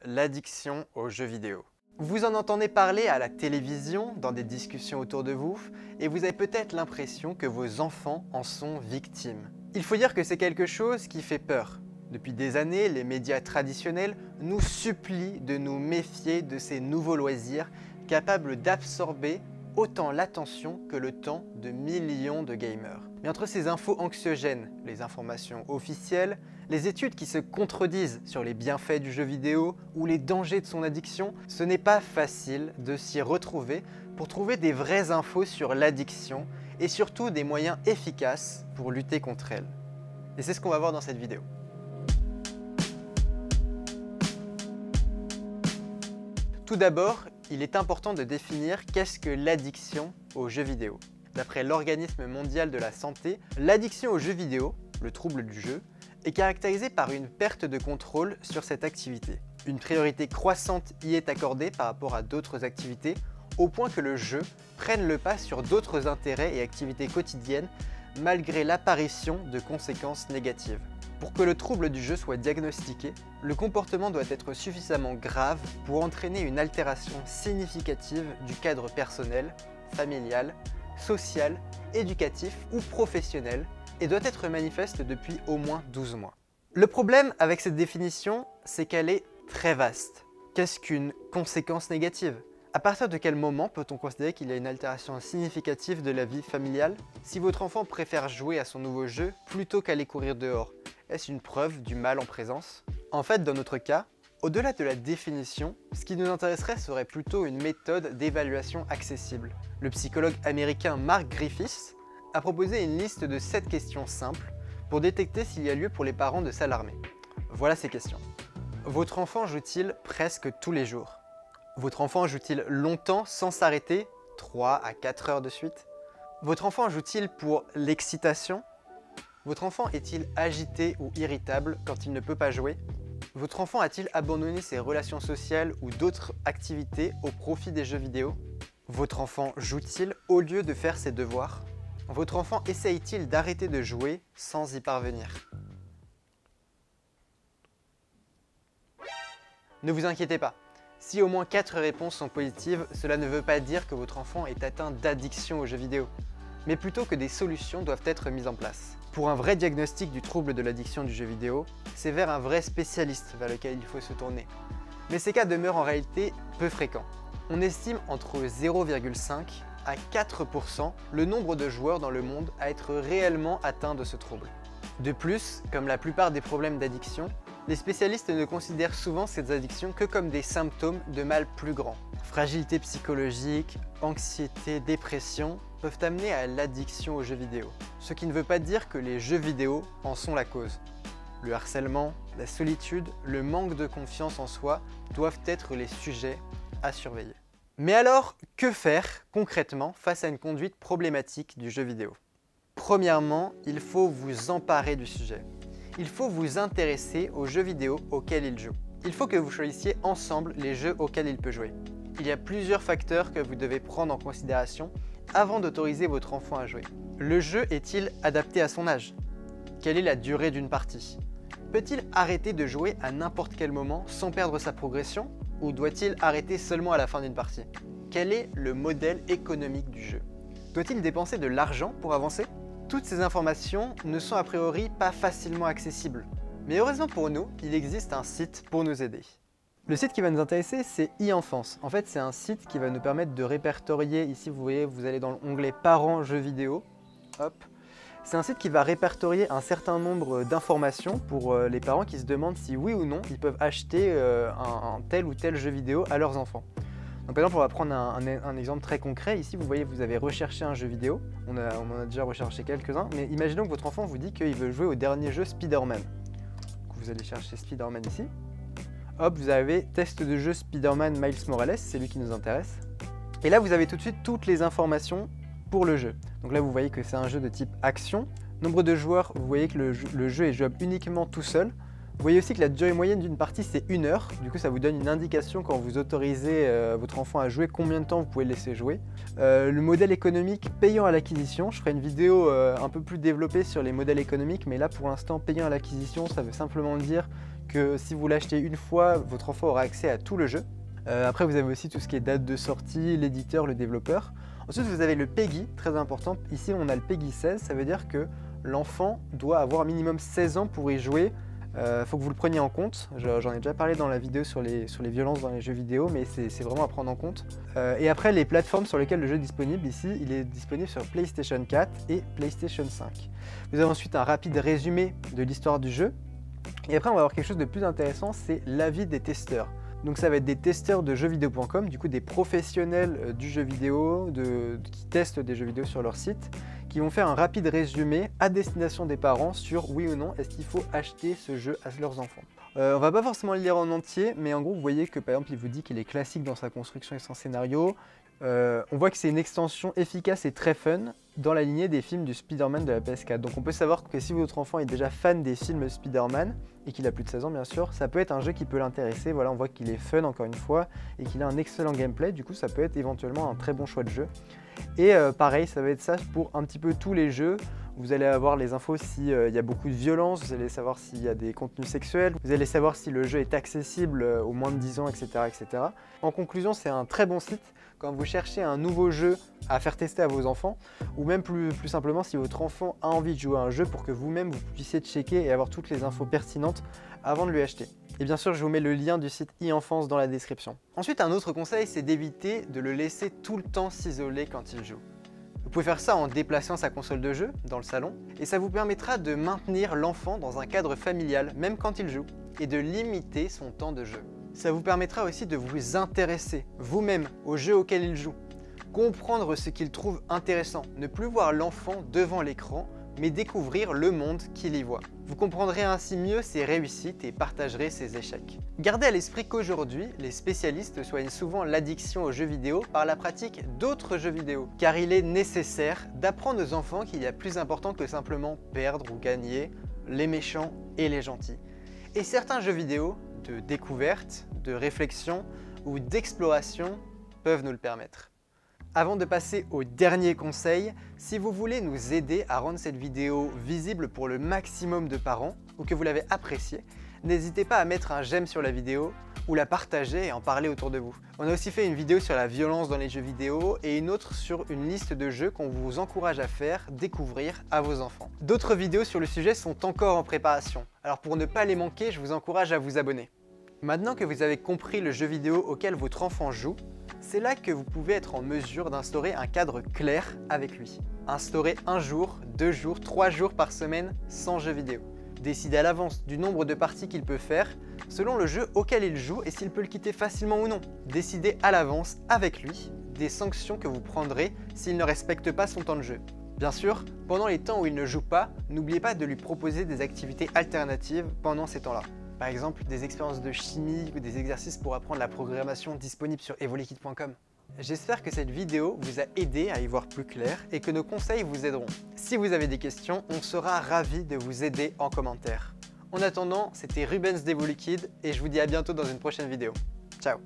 l'addiction aux jeux vidéo. Vous en entendez parler à la télévision, dans des discussions autour de vous, et vous avez peut-être l'impression que vos enfants en sont victimes. Il faut dire que c'est quelque chose qui fait peur. Depuis des années, les médias traditionnels nous supplient de nous méfier de ces nouveaux loisirs capables d'absorber autant l'attention que le temps de millions de gamers. Mais entre ces infos anxiogènes, les informations officielles, les études qui se contredisent sur les bienfaits du jeu vidéo ou les dangers de son addiction, ce n'est pas facile de s'y retrouver pour trouver des vraies infos sur l'addiction et surtout des moyens efficaces pour lutter contre elle. Et c'est ce qu'on va voir dans cette vidéo. Tout d'abord, il est important de définir qu'est-ce que l'addiction aux jeux vidéo. D'après l'Organisme mondial de la santé, l'addiction aux jeux vidéo, le trouble du jeu, est caractérisée par une perte de contrôle sur cette activité. Une priorité croissante y est accordée par rapport à d'autres activités, au point que le jeu prenne le pas sur d'autres intérêts et activités quotidiennes, malgré l'apparition de conséquences négatives. Pour que le trouble du jeu soit diagnostiqué, le comportement doit être suffisamment grave pour entraîner une altération significative du cadre personnel, familial, social, éducatif ou professionnel et doit être manifeste depuis au moins 12 mois. Le problème avec cette définition, c'est qu'elle est très vaste. Qu'est-ce qu'une conséquence négative ? À partir de quel moment peut-on considérer qu'il y a une altération significative de la vie familiale ? Si votre enfant préfère jouer à son nouveau jeu plutôt qu'aller courir dehors, est-ce une preuve du mal en présence ? En fait, dans notre cas, au-delà de la définition, ce qui nous intéresserait serait plutôt une méthode d'évaluation accessible. Le psychologue américain Mark Griffiths a proposé une liste de 7 questions simples pour détecter s'il y a lieu pour les parents de s'alarmer. Voilà ces questions. Votre enfant joue-t-il presque tous les jours ? Votre enfant joue-t-il longtemps sans s'arrêter, 3 à 4 heures de suite ? Votre enfant joue-t-il pour l'excitation ? Votre enfant est-il agité ou irritable quand il ne peut pas jouer ? Votre enfant a-t-il abandonné ses relations sociales ou d'autres activités au profit des jeux vidéo ? Votre enfant joue-t-il au lieu de faire ses devoirs ? Votre enfant essaye-t-il d'arrêter de jouer sans y parvenir ? Ne vous inquiétez pas, si au moins 4 réponses sont positives, cela ne veut pas dire que votre enfant est atteint d'addiction aux jeux vidéo, mais plutôt que des solutions doivent être mises en place. Pour un vrai diagnostic du trouble de l'addiction du jeu vidéo, c'est vers un vrai spécialiste vers lequel il faut se tourner. Mais ces cas demeurent en réalité peu fréquents. On estime entre 0,5 à 4% le nombre de joueurs dans le monde à être réellement atteints de ce trouble. De plus, comme la plupart des problèmes d'addiction, les spécialistes ne considèrent souvent ces addictions que comme des symptômes de mal plus grand. Fragilité psychologique, anxiété, dépression peuvent amener à l'addiction aux jeux vidéo. Ce qui ne veut pas dire que les jeux vidéo en sont la cause. Le harcèlement, la solitude, le manque de confiance en soi doivent être les sujets à surveiller. Mais alors, que faire concrètement face à une conduite problématique du jeu vidéo ? Premièrement, il faut vous emparer du sujet. Il faut vous intéresser aux jeux vidéo auxquels il joue. Il faut que vous choisissiez ensemble les jeux auxquels il peut jouer. Il y a plusieurs facteurs que vous devez prendre en considération avant d'autoriser votre enfant à jouer. Le jeu est-il adapté à son âge ? Quelle est la durée d'une partie ? Peut-il arrêter de jouer à n'importe quel moment sans perdre sa progression ? Ou doit-il arrêter seulement à la fin d'une partie ? Quel est le modèle économique du jeu ? Doit-il dépenser de l'argent pour avancer ? Toutes ces informations ne sont a priori pas facilement accessibles. Mais heureusement pour nous, il existe un site pour nous aider. Le site qui va nous intéresser, c'est e-enfance. En fait, c'est un site qui va nous permettre de répertorier, ici vous voyez, vous allez dans l'onglet parents jeux vidéo, hop. C'est un site qui va répertorier un certain nombre d'informations pour les parents qui se demandent si oui ou non ils peuvent acheter un tel ou tel jeu vidéo à leurs enfants. Donc par exemple, on va prendre un exemple très concret. Ici, vous voyez, vous avez recherché un jeu vidéo. On en a déjà recherché quelques-uns, mais imaginons que votre enfant vous dit qu'il veut jouer au dernier jeu Spider-Man. Donc vous allez chercher Spider-Man ici. Hop, vous avez test de jeu Spider-Man Miles Morales, c'est lui qui nous intéresse. Et là, vous avez tout de suite toutes les informations pour le jeu. Donc là, vous voyez que c'est un jeu de type action. Nombre de joueurs, vous voyez que le jeu est jouable uniquement tout seul. Vous voyez aussi que la durée moyenne d'une partie, c'est 1 heure. Du coup, ça vous donne une indication quand vous autorisez votre enfant à jouer, combien de temps vous pouvez le laisser jouer. Le modèle économique payant à l'acquisition. Je ferai une vidéo un peu plus développée sur les modèles économiques, mais là, pour l'instant, payant à l'acquisition, ça veut simplement dire que si vous l'achetez une fois, votre enfant aura accès à tout le jeu. Après, vous avez aussi tout ce qui est date de sortie, l'éditeur, le développeur. Ensuite, vous avez le PEGI, très important. Ici, on a le PEGI 16, ça veut dire que l'enfant doit avoir minimum 16 ans pour y jouer. Faut que vous le preniez en compte. J'en ai déjà parlé dans la vidéo sur les violences dans les jeux vidéo, mais c'est vraiment à prendre en compte. Et après, les plateformes sur lesquelles le jeu est disponible, ici, il est disponible sur PlayStation 4 et PlayStation 5. Vous avez ensuite un rapide résumé de l'histoire du jeu. Et après, on va avoir quelque chose de plus intéressant, c'est l'avis des testeurs. Donc ça va être des testeurs de jeuxvideo.com, du coup des professionnels du jeu vidéo, qui testent des jeux vidéo sur leur site, qui vont faire un rapide résumé à destination des parents sur oui ou non, est-ce qu'il faut acheter ce jeu à leurs enfants. On va pas forcément le lire en entier, mais en gros vous voyez que par exemple il vous dit qu'il est classique dans sa construction et son scénario. On voit que c'est une extension efficace et très fun dans la lignée des films du Spider-Man de la PS4. Donc on peut savoir que si votre enfant est déjà fan des films Spider-Man et qu'il a plus de 16 ans bien sûr, ça peut être un jeu qui peut l'intéresser. Voilà, on voit qu'il est fun encore une fois et qu'il a un excellent gameplay, du coup ça peut être éventuellement un très bon choix de jeu. Et pareil, ça va être ça pour un petit peu tous les jeux. Vous allez avoir les infos s'il y a beaucoup de violence, vous allez savoir s'il y a des contenus sexuels, vous allez savoir si le jeu est accessible aux moins de 10 ans, etc. etc. En conclusion, c'est un très bon site quand vous cherchez un nouveau jeu à faire tester à vos enfants, ou même plus simplement si votre enfant a envie de jouer à un jeu pour que vous-même vous puissiez checker et avoir toutes les infos pertinentes avant de lui acheter. Et bien sûr, je vous mets le lien du site e-enfance dans la description. Ensuite, un autre conseil, c'est d'éviter de le laisser tout le temps s'isoler quand il joue. Vous pouvez faire ça en déplaçant sa console de jeu dans le salon, et ça vous permettra de maintenir l'enfant dans un cadre familial, même quand il joue, et de limiter son temps de jeu. Ça vous permettra aussi de vous intéresser vous-même au jeu auquel il joue, comprendre ce qu'il trouve intéressant, ne plus voir l'enfant devant l'écran, mais découvrir le monde qu'il y voit. Vous comprendrez ainsi mieux ses réussites et partagerez ses échecs. Gardez à l'esprit qu'aujourd'hui, les spécialistes soignent souvent l'addiction aux jeux vidéo par la pratique d'autres jeux vidéo, car il est nécessaire d'apprendre aux enfants qu'il y a plus important que simplement perdre ou gagner, les méchants et les gentils. Et certains jeux vidéo de découverte, de réflexion ou d'exploration peuvent nous le permettre. Avant de passer au dernier conseil, si vous voulez nous aider à rendre cette vidéo visible pour le maximum de parents ou que vous l'avez appréciée, n'hésitez pas à mettre un j'aime sur la vidéo ou la partager et en parler autour de vous. On a aussi fait une vidéo sur la violence dans les jeux vidéo et une autre sur une liste de jeux qu'on vous encourage à faire découvrir à vos enfants. D'autres vidéos sur le sujet sont encore en préparation, alors pour ne pas les manquer, je vous encourage à vous abonner. Maintenant que vous avez compris le jeu vidéo auquel votre enfant joue, c'est là que vous pouvez être en mesure d'instaurer un cadre clair avec lui. Instaurer 1 jour, 2 jours, 3 jours par semaine sans jeu vidéo. Décider à l'avance du nombre de parties qu'il peut faire selon le jeu auquel il joue et s'il peut le quitter facilement ou non. Décider à l'avance avec lui des sanctions que vous prendrez s'il ne respecte pas son temps de jeu. Bien sûr, pendant les temps où il ne joue pas, n'oubliez pas de lui proposer des activités alternatives pendant ces temps-là. Par exemple, des expériences de chimie ou des exercices pour apprendre la programmation disponibles sur evolikit.com. J'espère que cette vidéo vous a aidé à y voir plus clair et que nos conseils vous aideront. Si vous avez des questions, on sera ravis de vous aider en commentaire. En attendant, c'était Rubens d'Evolikit et je vous dis à bientôt dans une prochaine vidéo. Ciao!